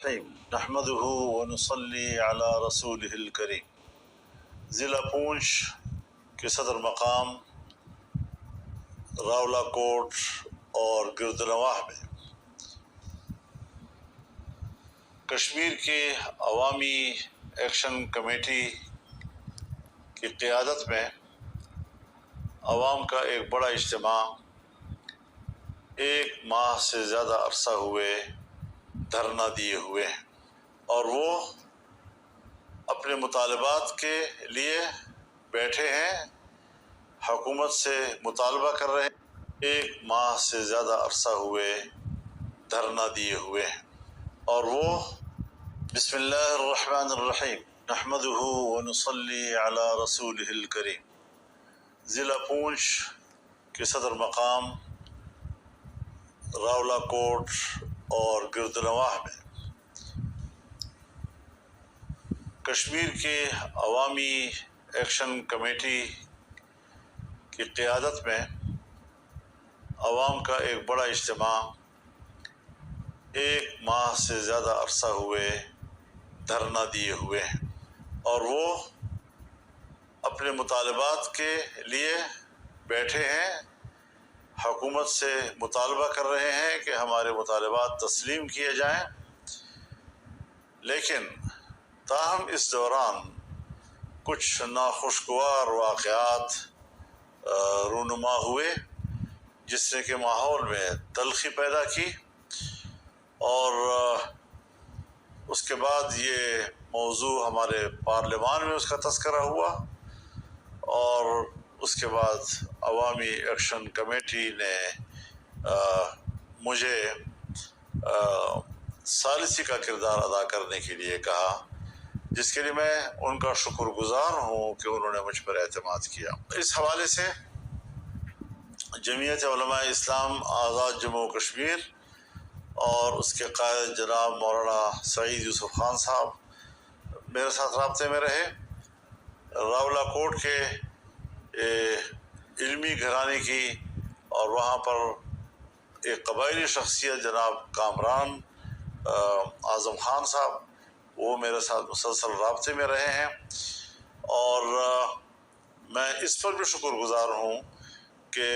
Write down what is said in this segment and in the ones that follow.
نحمده ونصلي على رسوله الكريم۔ ضلع پونچھ کے صدر مقام راولا کوٹ اور گردنواہ میں کشمیر کے عوامی ایکشن کمیٹی کی قیادت میں عوام کا ایک بڑا اجتماع ایک ماہ سے زیادہ عرصہ ہوئے دھرنا دیے ہوئے ہیں، اور وہ اپنے مطالبات کے لیے بیٹھے ہیں، حکومت سے مطالبہ کر رہے ہیں۔ ایک ماہ سے زیادہ عرصہ ہوئے دھرنا دیے ہوئے ہیں، اور وہ بسم اللہ الرحمن الرحیم نحمده ونصلي على رسوله الكریم۔ ضلع پونچھ کے صدر مقام راولا کوٹ اور گردنواہ میں کشمیر کے عوامی ایکشن کمیٹی کی قیادت میں عوام کا ایک بڑا اجتماع ایک ماہ سے زیادہ عرصہ ہوئے دھرنا دیے ہوئے ہیں، اور وہ اپنے مطالبات کے لیے بیٹھے ہیں، حکومت سے مطالبہ کر رہے ہیں کہ ہمارے مطالبات تسلیم کیے جائیں، لیکن تاہم اس دوران کچھ ناخوشگوار واقعات رونما ہوئے جس نے کہ ماحول میں تلخی پیدا کی، اور اس کے بعد یہ موضوع ہمارے پارلیمان میں اس کا تذکرہ ہوا، اور اس کے بعد عوامی ایکشن کمیٹی نے مجھے ثالثی کا کردار ادا کرنے کے لیے کہا، جس کے لیے میں ان کا شکر گزار ہوں کہ انہوں نے مجھ پر اعتماد کیا۔ اس حوالے سے جمعیت علماء اسلام آزاد جموں و کشمیر اور اس کے قائد جناب مولانا سعید یوسف خان صاحب میرے ساتھ رابطے میں رہے۔ راولا کوٹ کے علمی گھرانے کی اور وہاں پر ایک قبائلی شخصیت جناب کامران اعظم خان صاحب، وہ میرے ساتھ مسلسل رابطے میں رہے ہیں، اور میں اس پر بھی شکر گزار ہوں کہ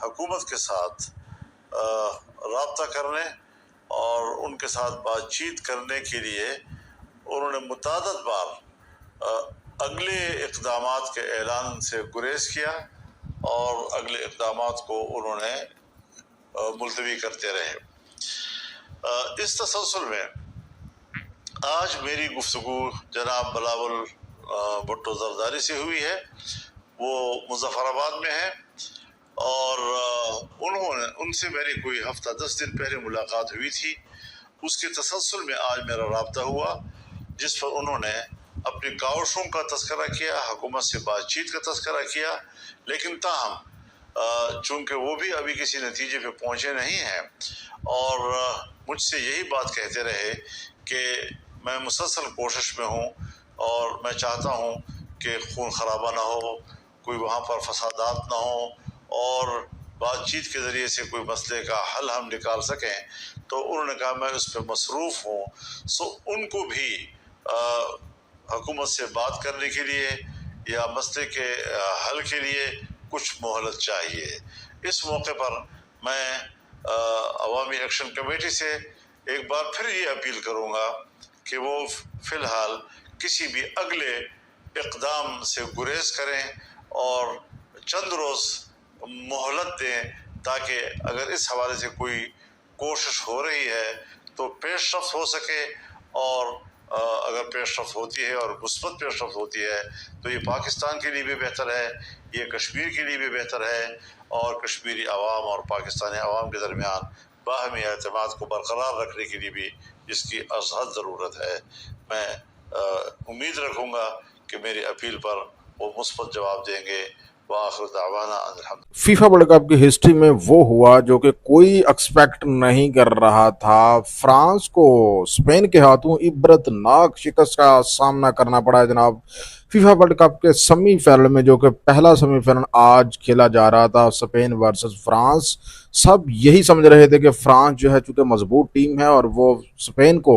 حکومت کے ساتھ رابطہ کرنے اور ان کے ساتھ بات چیت کرنے کے لیے انہوں نے متعدد بار اگلے اقدامات کے اعلان سے گریز کیا، اور اگلے اقدامات کو انہوں نے ملتوی کرتے رہے۔ اس تسلسل میں آج میری گفتگو جناب بلاول بھٹو زرداری سے ہوئی ہے، وہ مظفر آباد میں ہیں، اور ان سے میری کوئی ہفتہ 10 دن پہلے ملاقات ہوئی تھی۔ اس کے تسلسل میں آج میرا رابطہ ہوا، جس پر انہوں نے اپنی کاوشوں کا تذکرہ کیا، حکومت سے بات چیت کا تذکرہ کیا، لیکن تاہم چونکہ وہ بھی ابھی کسی نتیجے پہ پہنچے نہیں ہیں، اور مجھ سے یہی بات کہتے رہے کہ میں مسلسل کوشش میں ہوں، اور میں چاہتا ہوں کہ خون خرابہ نہ ہو، کوئی وہاں پر فسادات نہ ہوں، اور بات چیت کے ذریعے سے کوئی مسئلے کا حل ہم نکال سکیں۔ تو انہوں نے کہا میں اس پہ مصروف ہوں، ان کو بھی حکومت سے بات کرنے کے لیے یا مسئلے کے حل کے لیے کچھ مہلت چاہیے۔ اس موقع پر میں عوامی ایکشن کمیٹی سے ایک بار پھر یہ اپیل کروں گا کہ وہ فی الحال کسی بھی اگلے اقدام سے گریز کریں اور چند روز مہلت دیں، تاکہ اگر اس حوالے سے کوئی کوشش ہو رہی ہے تو پیش رفت ہو سکے، اور اگر پیش رفت ہوتی ہے اور مثبت پیش رفت ہوتی ہے تو یہ پاکستان کے لیے بھی بہتر ہے، یہ کشمیر کے لیے بھی بہتر ہے، اور کشمیری عوام اور پاکستانی عوام کے درمیان باہمی اعتماد کو برقرار رکھنے کے لیے بھی اس کی ازحد ضرورت ہے۔ میں امید رکھوں گا کہ میری اپیل پر وہ مثبت جواب دیں گے۔ وآخر دعوانا الحمد۔ فیفا ورلڈ کپ کی ہسٹری میں وہ ہوا جو کہ کوئی ایکسپیکٹ نہیں کر رہا تھا۔ فرانس کو اسپین کے ہاتھوں عبرت ناک شکست کا سامنا کرنا پڑا ہے جناب۔ فیفا ورلڈ کپ کے سیمی فائنل میں، جو کہ پہلا سیمی فائنل آج کھیلا جا رہا تھا، اسپین ورسز فرانس، سب یہی سمجھ رہے تھے کہ فرانس جو ہے چونکہ مضبوط ٹیم ہے اور وہ اسپین کو